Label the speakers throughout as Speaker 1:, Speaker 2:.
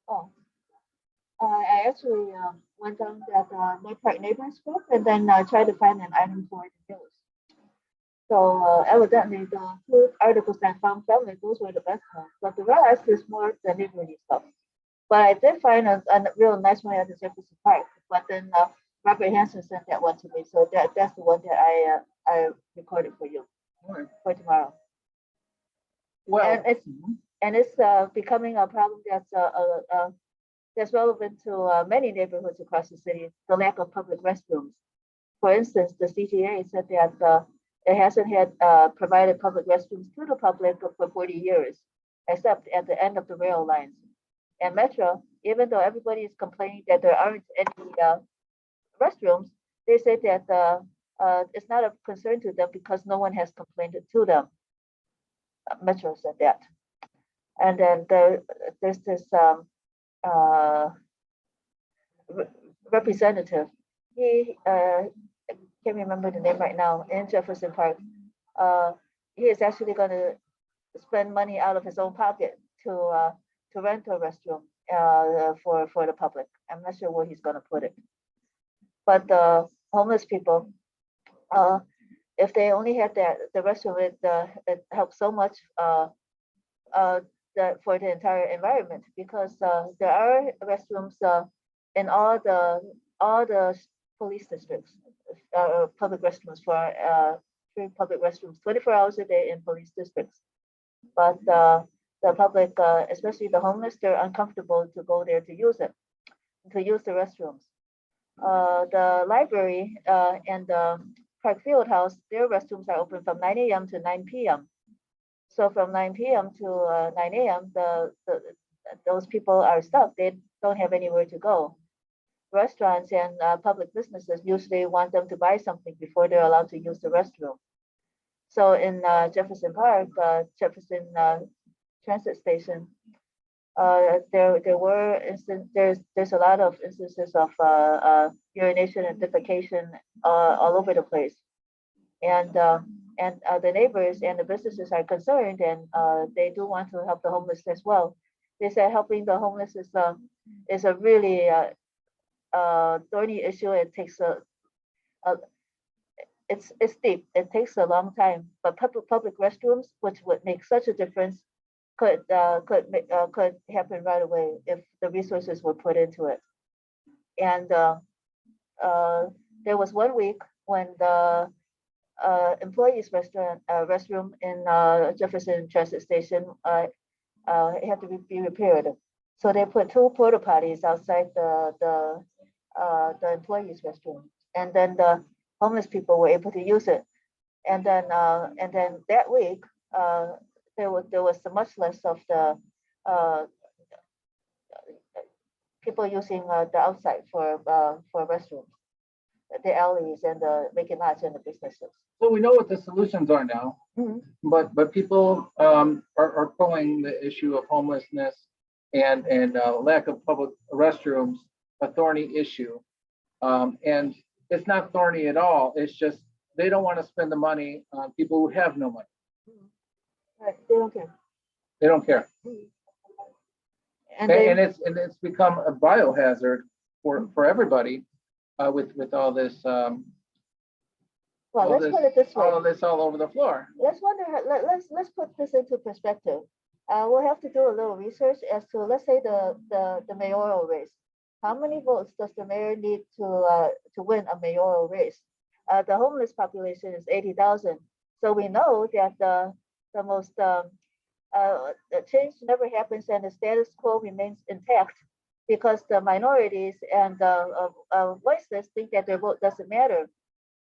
Speaker 1: Oh, I actually went on that No Park Neighbors group and then tried to find an item for the news. So evidently the two articles I found family, those were the best ones. But the rest is more the neighborhood stuff. But I did find a real nice one at the Jefferson Park. But then Robert Hansen sent that one to me, so that's the one that I recorded for you
Speaker 2: All right.
Speaker 1: for tomorrow.
Speaker 2: Well,
Speaker 1: And it's becoming a problem that's relevant to many neighborhoods across the city. The lack of public restrooms. For instance, the CTA said that it hasn't had provided public restrooms to the public for 40 years, except at the end of the rail lines. And Metro, even though everybody is complaining that there aren't any restrooms, they say that it's not a concern to them because no one has complained to them. Metro said that. And then there's this representative. He can't remember the name right now in Jefferson Park. Uh, he is actually going to spend money out of his own pocket to rent a restroom for the public. I'm not sure where he's going to put it. But the homeless people, if they only had the restroom, it helps so much that for the entire environment because there are restrooms in all the police districts, public restrooms for free public restrooms 24 hours a day in police districts. But the public, especially the homeless, they're uncomfortable to go there to use the restrooms. The library and the Park Field House, their restrooms are open from 9 a.m. to 9 p.m. So from 9 p.m. to 9 a.m., those people are stuck. They don't have anywhere to go. Restaurants and public businesses usually want them to buy something before they're allowed to use the restroom. So in Jefferson Park, Jefferson Transit Station, there's a lot of instances of urination and defecation all over the place, and the neighbors and the businesses are concerned, and they do want to help the homeless as well. They say helping the homeless is a really thorny issue. It takes a it's deep. It takes a long time, but public restrooms, which would make such a difference, could happen right away if the resources were put into it. And uh, there was one week when the employees restroom in Jefferson Transit Station had to be repaired. So they put two porta potties outside the employees restroom, and then the homeless people were able to use it. And then that week there was much less of the uh, people using the outside for restrooms, the alleys and the vacant lots and the businesses.
Speaker 2: so we know what the solutions are now,
Speaker 1: Mhm.
Speaker 2: but people are pulling the issue of homelessness and lack of public restrooms a thorny issue. And it's not thorny at all. It's just they don't want to spend the money on people who have no money.
Speaker 1: Right, they don't care.
Speaker 2: They don't care.
Speaker 1: And
Speaker 2: And
Speaker 1: they,
Speaker 2: it's become a biohazard for everybody with all this
Speaker 1: well,
Speaker 2: all
Speaker 1: let's
Speaker 2: this
Speaker 1: put it this way.
Speaker 2: all of this all over the floor.
Speaker 1: Let's wonder. Let's put this into perspective. We'll have to do a little research as to, let's say, the mayoral race. How many votes does the mayor need to win a mayoral race? The homeless population is 80,000. So we know that the most the change never happens and the status quo remains intact because the minorities and the voiceless think that their vote doesn't matter.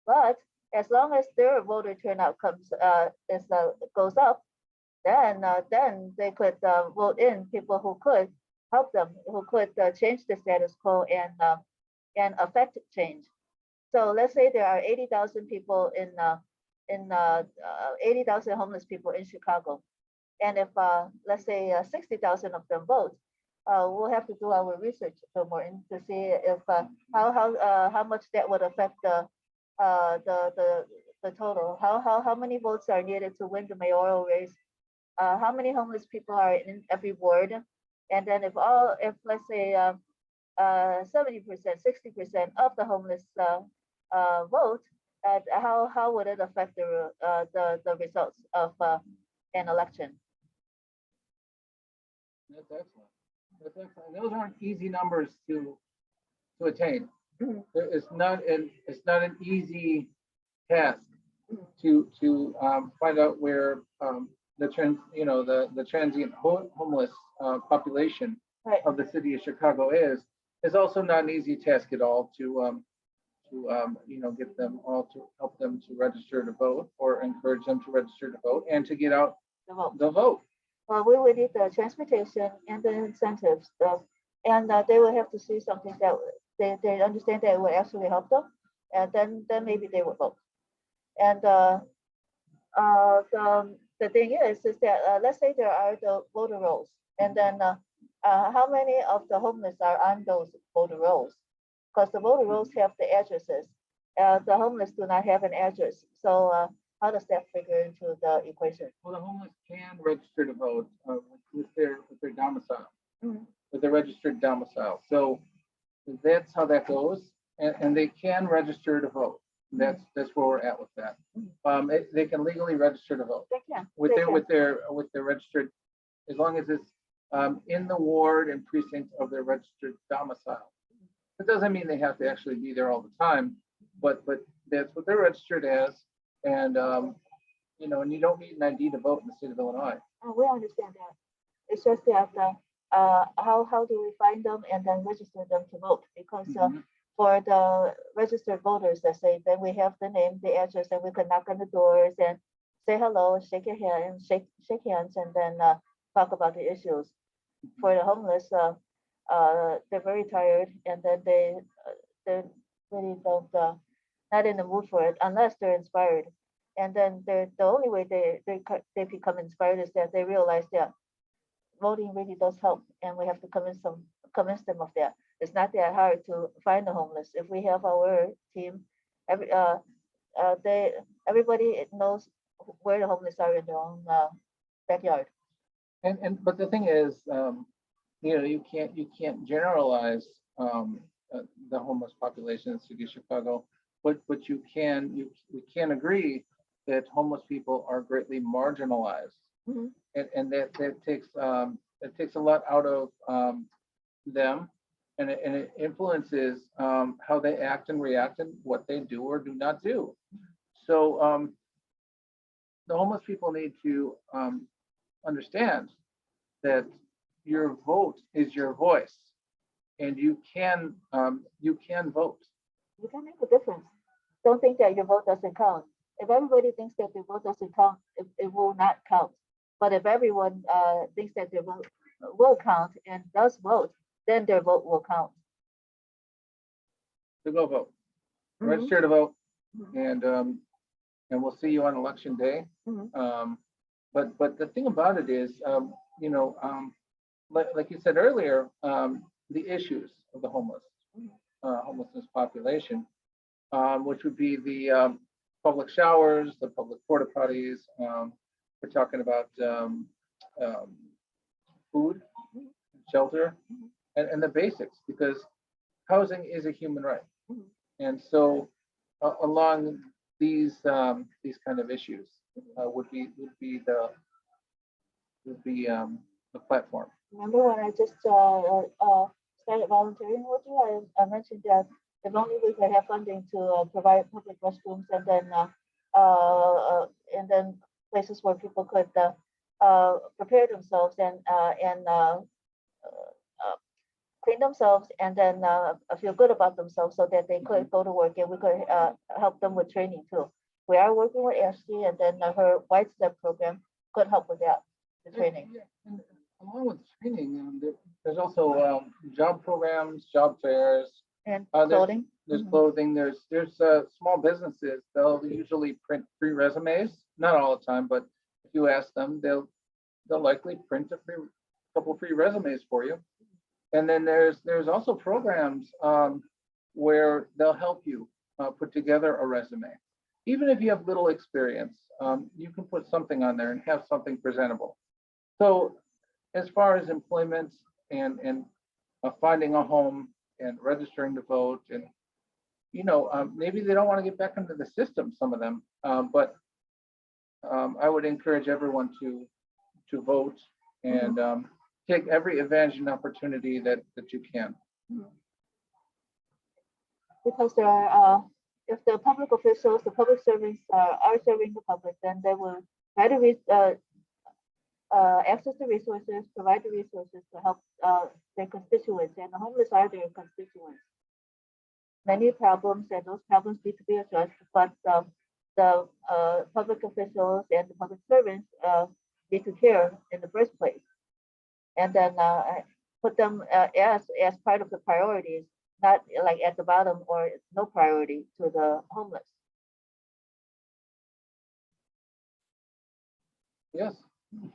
Speaker 1: But as long as their voter turnout goes up, then they could vote in people who could help them, who could change the status quo and affect change. So let's say there are 80,000 people in 80,000 homeless people in Chicago, and if let's say 60,000 of them vote, we'll have to do our research more to see if how much that would affect uh, the the the total. How many votes are needed to win the mayoral race? How many homeless people are in every ward? And then if let's say 70%, 60% of the homeless vote, how would it affect the results of an election?
Speaker 2: That's excellent. That's excellent. Those aren't easy numbers to attain.
Speaker 1: Mhm.
Speaker 2: It's not an easy task to find out where the transient homeless population
Speaker 1: Right.
Speaker 2: of the city of Chicago is also not an easy task at all to get them all to help them to register to vote or encourage them to register to vote and to get out
Speaker 1: The vote.
Speaker 2: the vote.
Speaker 1: Well, we would need the transportation and the incentives, and they will have to see something that they understand that it will actually help them, and then maybe they will vote. And the thing is that let's say there are the voter rolls, and then how many of the homeless are on those voter rolls? Because the voter rolls have the addresses. The homeless do not have an address. So how does that figure into the equation?
Speaker 2: Well, the homeless can register to vote with their domicile,
Speaker 1: Mhm.
Speaker 2: with their registered domicile. So that's how that goes, and they can register to vote. That's where we're at with that. They can legally register to vote
Speaker 1: They can.
Speaker 2: with
Speaker 1: They
Speaker 2: their
Speaker 1: can.
Speaker 2: with their registered, as long as it's in the ward and precinct of their registered domicile. It doesn't mean they have to actually be there all the time, but that's what they're registered as, and and you don't need an ID to vote in the state of Illinois.
Speaker 1: We understand that. It's just that how do we find them and then register them to vote? Because
Speaker 2: Mhm.
Speaker 1: for the registered voters, let's say, then we have the name, the address, and we can knock on the doors and say hello, shake your hand, shake hands, and then talk about the issues. For the homeless, they're very tired, and then they really don't not in the mood for it unless they're inspired. And then the only way they become inspired is that they realize that voting really does help, and we have to convince them of that. It's not that hard to find the homeless. If we have our team, every they everybody knows where the homeless are in their own backyard.
Speaker 2: But the thing is, you can't generalize the homeless population in the city of Chicago, but we can agree that homeless people are greatly marginalized,
Speaker 1: Mhm.
Speaker 2: and that takes a lot out of them, and it influences how they act and react and what they do or do not do. So the homeless people need to understand that your vote is your voice, and you can vote.
Speaker 1: You can make a difference. Don't think that your vote doesn't count. If everybody thinks that their vote doesn't count, it will not count. But if everyone thinks that their vote will count and does vote, then their vote will count.
Speaker 2: To go vote,
Speaker 1: Mhm.
Speaker 2: register to vote,
Speaker 1: Mhm.
Speaker 2: and we'll see you on election day.
Speaker 1: Mhm.
Speaker 2: But the thing about it is, like you said earlier, the issues of the
Speaker 1: Mhm.
Speaker 2: homelessness population, which would be the public showers, the public porta potties. We're talking about um, food,
Speaker 1: Mhm.
Speaker 2: shelter,
Speaker 1: Mhm.
Speaker 2: and the basics, because housing is a human right.
Speaker 1: Mhm.
Speaker 2: And so, along these kind of issues would be the platform.
Speaker 1: Remember when I just started volunteering with you? I mentioned that if only we could have funding to provide public restrooms, and then places where people could prepare themselves and clean themselves, and then feel good about themselves so that they could go to work, and we could help them with training too. We are working with Ashley, and then her White Step program could help with that, the training.
Speaker 2: Yeah, and along with training, there's also job programs, job fairs.
Speaker 1: And
Speaker 2: There's
Speaker 1: clothing.
Speaker 2: there's
Speaker 1: Mhm.
Speaker 2: clothing. There's small businesses. They'll usually print free resumes. Not all the time, but if you ask them, they'll likely print a couple free resumes for you. And then there's also programs where they'll help you put together a resume. Even if you have little experience, you can put something on there and have something presentable. So as far as employment, and finding a home and registering to vote. And, maybe they don't want to get back into the system, some of them, but I would encourage everyone to vote and take every advantage and opportunity that you can.
Speaker 1: Because there are, if the public officials, the public servants are serving the public, then they will try to access the resources, provide the resources to help their constituents, and the homeless are their constituents. Many problems, and those problems need to be addressed, but the public officials and the public servants need to care in the first place, and then put them as part of the priorities, not like at the bottom or no priority to the homeless.
Speaker 2: Yes.